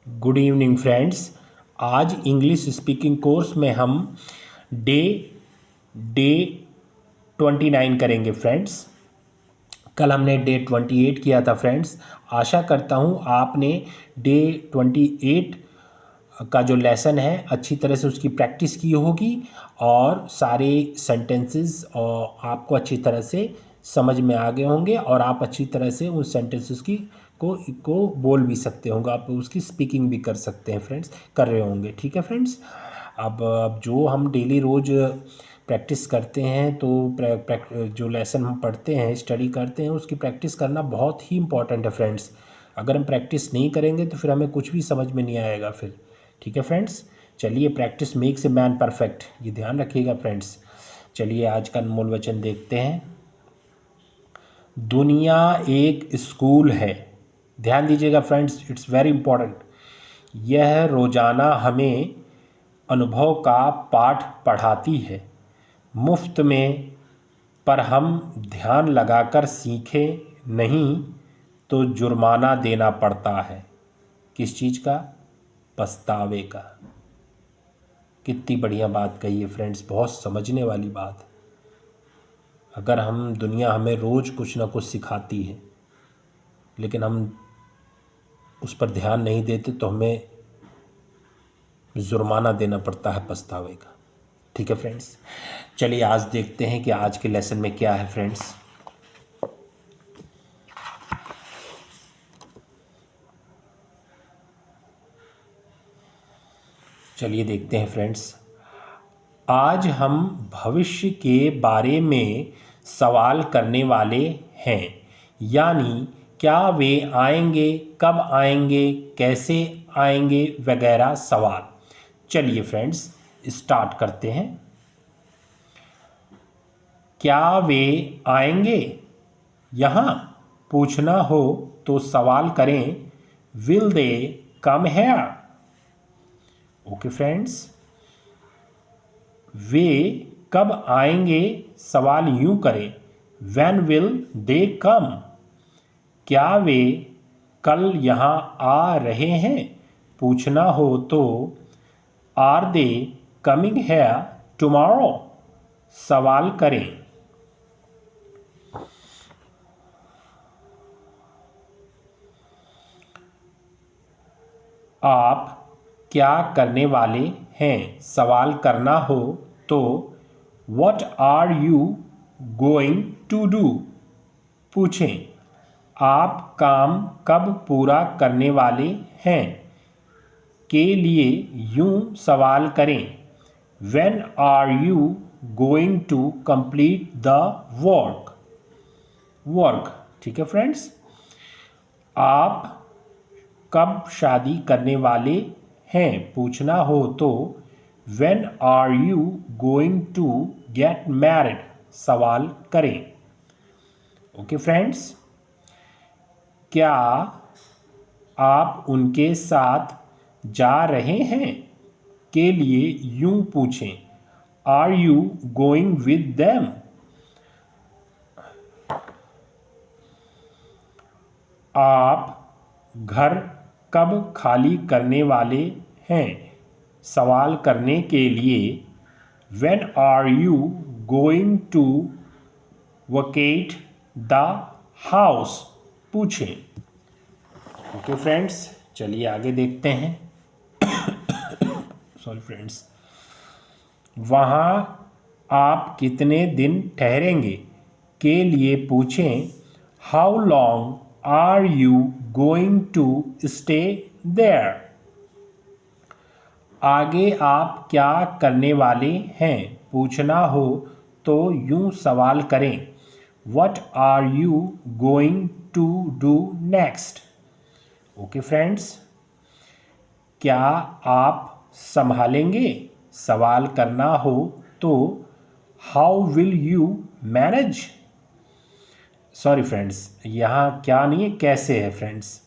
Good evening friends. आज English speaking course में हम डे डे 29 करेंगे फ्रेंड्स। कल हमने डे 28 किया था फ्रेंड्स। आशा करता हूँ आपने डे 28 का जो लेसन है अच्छी तरह से उसकी प्रैक्टिस की होगी और सारे सेंटेंसेस और आपको अच्छी तरह से समझ में आ गए होंगे और आप अच्छी तरह से उन सेंटेंसेस की को बोल भी सकते होंगे, आप उसकी स्पीकिंग भी कर सकते हैं फ्रेंड्स, कर रहे होंगे। ठीक है फ्रेंड्स। अब जो हम डेली रोज़ प्रैक्टिस करते हैं तो जो लेसन हम पढ़ते हैं स्टडी करते हैं उसकी प्रैक्टिस करना बहुत ही इम्पॉर्टेंट है फ्रेंड्स। अगर हम प्रैक्टिस नहीं करेंगे तो फिर हमें कुछ भी समझ में नहीं आएगा फिर। ठीक है फ्रेंड्स। चलिए, practice makes a man perfect, ये ध्यान रखिएगा फ्रेंड्स। चलिए आज का अनमोल वचन देखते हैं। दुनिया एक स्कूल है। ध्यान दीजिएगा फ्रेंड्स, इट्स वेरी इंपॉर्टेंट। यह रोज़ाना हमें अनुभव का पाठ पढ़ाती है, मुफ्त में। पर हम ध्यान लगाकर सीखें नहीं तो जुर्माना देना पड़ता है। किस चीज़ का? पछतावे का। कितनी बढ़िया बात कही है फ्रेंड्स, बहुत समझने वाली बात। अगर हम दुनिया हमें रोज़ कुछ ना कुछ सिखाती है लेकिन हम उस पर ध्यान नहीं देते तो हमें जुर्माना देना पड़ता है पछतावे का। ठीक है फ्रेंड्स। चलिए आज देखते हैं कि आज के लेसन में क्या है फ्रेंड्स। चलिए देखते हैं फ्रेंड्स। आज हम भविष्य के बारे में सवाल करने वाले हैं, यानी क्या वे आएंगे, कब आएंगे, कैसे आएंगे वगैरह सवाल। चलिए फ्रेंड्स स्टार्ट करते हैं। क्या वे आएंगे? यहाँ पूछना हो तो सवाल करें, will they come here. Okay friends. वे कब आएंगे सवाल यूं करें, व्हेन विल दे कम। क्या वे कल यहाँ आ रहे हैं? पूछना हो तो are they coming here tomorrow. सवाल करें, आप क्या करने वाले हैं? सवाल करना हो तो what are you going to do. पूछें, आप काम कब पूरा करने वाले हैं? के लिए यूं सवाल करें, when are you going to complete the work. ठीक है फ्रेंड्स। आप कब शादी करने वाले हैं? पूछना हो तो when are you going to get married. सवाल करें। Okay friends. क्या आप उनके साथ जा रहे हैं? के लिए यूं पूछें, are you going with them. आप घर कब खाली करने वाले हैं? सवाल करने के लिए when are you going to vacate the house पूछें। Okay friends. चलिए आगे देखते हैं। Sorry friends. वहाँ आप कितने दिन ठहरेंगे? के लिए पूछें, how long are you going to stay there. आगे आप क्या करने वाले हैं? पूछना हो तो यूं सवाल करें, what are you going to do next. Okay friends. क्या आप संभालेंगे? सवाल करना हो तो how will you manage. Sorry friends, यहाँ क्या नहीं है, कैसे है फ्रेंड्स।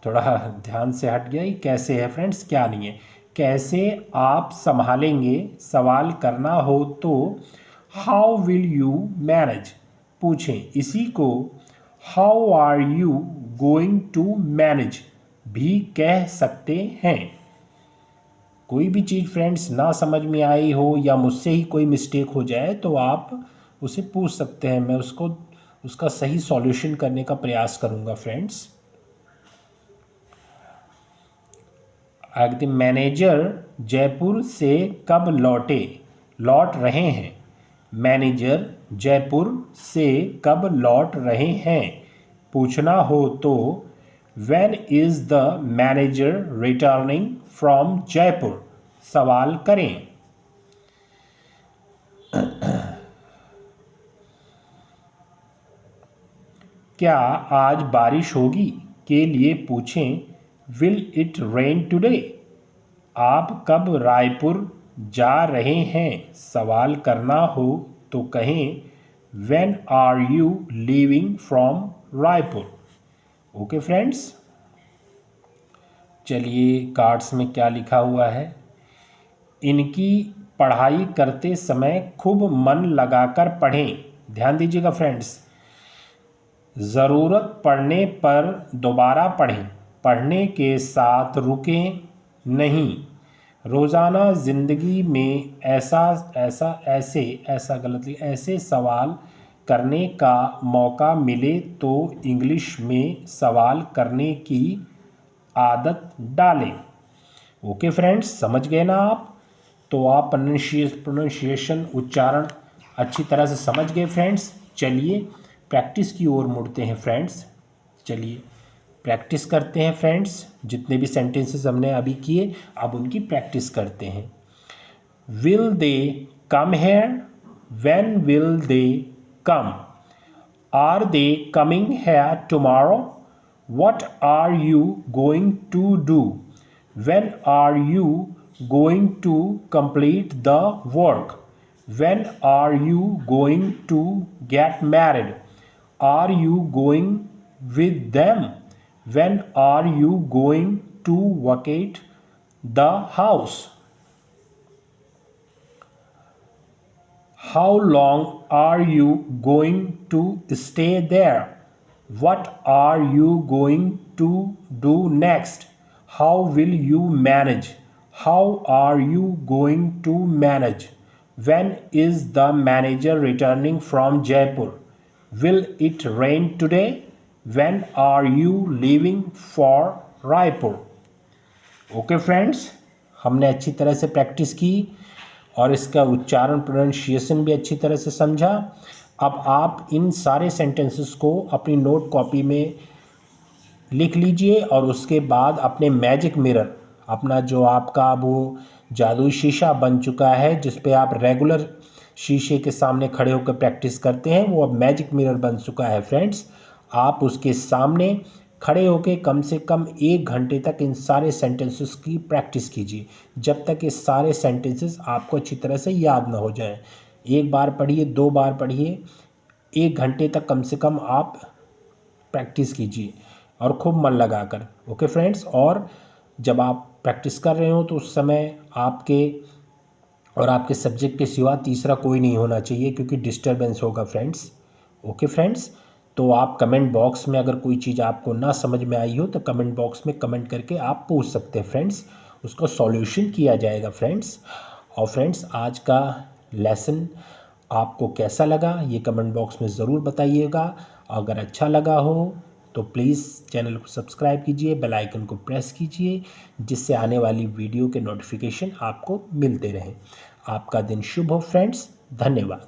थोड़ा ध्यान से हट गया, ये कैसे है फ्रेंड्स, क्या नहीं है। कैसे आप संभालेंगे सवाल करना हो तो हाउ विल यू मैनेज पूछें। इसी को how are you going to manage भी कह सकते हैं। कोई भी चीज़ फ्रेंड्स ना समझ में आई हो या मुझसे ही कोई मिस्टेक हो जाए तो आप उसे पूछ सकते हैं, मैं उसका सही सॉल्यूशन करने का प्रयास करूंगा फ्रेंड्स। मैनेजर जयपुर से कब लौट रहे हैं। मैनेजर जयपुर से कब लौट रहे हैं पूछना हो तो when is the manager returning from Jaipur सवाल करें। क्या आज बारिश होगी के लिए पूछें विल इट रेन टुडे। आप कब रायपुर जा रहे हैं सवाल करना हो तो कहें when are you leaving from Raipur. Okay friends, चलिए कार्ड्स में क्या लिखा हुआ है। इनकी पढ़ाई करते समय खूब मन लगाकर पढ़ें। ध्यान दीजिएगा फ्रेंड्स, ज़रूरत पड़ने पर दोबारा पढ़ें, पढ़ने के साथ रुकें नहीं। रोज़ाना ज़िंदगी में ऐसे सवाल करने का मौका मिले तो इंग्लिश में सवाल करने की आदत डालें। ओके फ्रेंड्स, समझ गए ना आप। तो आप प्रोनाउंसिएशन उच्चारण अच्छी तरह से समझ गए फ्रेंड्स। चलिए प्रैक्टिस की ओर मुड़ते हैं फ्रेंड्स। चलिए प्रैक्टिस करते हैं फ्रेंड्स। जितने भी सेंटेंसेस हमने अभी किए अब उनकी प्रैक्टिस करते हैं। Will they come here, when will they come, are they coming here tomorrow, what are you going to do, when are you going to complete the work, when are you going to get married, are you going with them, when are you going to vacate the house, how long are you going to stay there, what are you going to do next, how will you manage, how are you going to manage, when is the manager returning from Jaipur, will it rain today, when are you leaving for Raipur। Okay friends, हमने अच्छी तरह से practice की और इसका उच्चारण pronunciation भी अच्छी तरह से समझा। अब आप इन सारे सेंटेंसेस को अपनी नोट कॉपी में लिख लीजिए और उसके बाद अपने मैजिक मिरर, अपना जो आपका वो जादुई शीशा बन चुका है जिस पे आप रेगुलर शीशे के सामने खड़े होकर प्रैक्टिस करते हैं, वो अब मैजिक मिरर बन चुका है फ्रेंड्स। आप उसके सामने खड़े होकर कम से कम 1 घंटे तक इन सारे सेंटेंसेस की प्रैक्टिस कीजिए, जब तक ये सारे सेंटेंसेस आपको अच्छी तरह से याद ना हो जाएं। 1 बार पढ़िए, 2 बार पढ़िए, 1 घंटे तक कम से कम आप प्रैक्टिस कीजिए और खूब मन लगाकर। ओके फ्रेंड्स, और जब आप प्रैक्टिस कर रहे हो तो उस समय आपके और आपके सब्जेक्ट के सिवा तीसरा कोई नहीं होना चाहिए, क्योंकि डिस्टरबेंस होगा फ्रेंड्स। ओके फ्रेंड्स, तो आप कमेंट बॉक्स में अगर कोई चीज़ आपको ना समझ में आई हो तो कमेंट बॉक्स में कमेंट करके आप पूछ सकते हैं फ्रेंड्स, उसका सॉल्यूशन किया जाएगा फ्रेंड्स। और फ्रेंड्स, आज का लेसन आपको कैसा लगा ये कमेंट बॉक्स में ज़रूर बताइएगा। अगर अच्छा लगा हो तो प्लीज़ चैनल को सब्सक्राइब कीजिए, बेल आइकन को प्रेस कीजिए, जिससे आने वाली वीडियो के नोटिफिकेशन आपको मिलते रहें। आपका दिन शुभ हो फ्रेंड्स, धन्यवाद।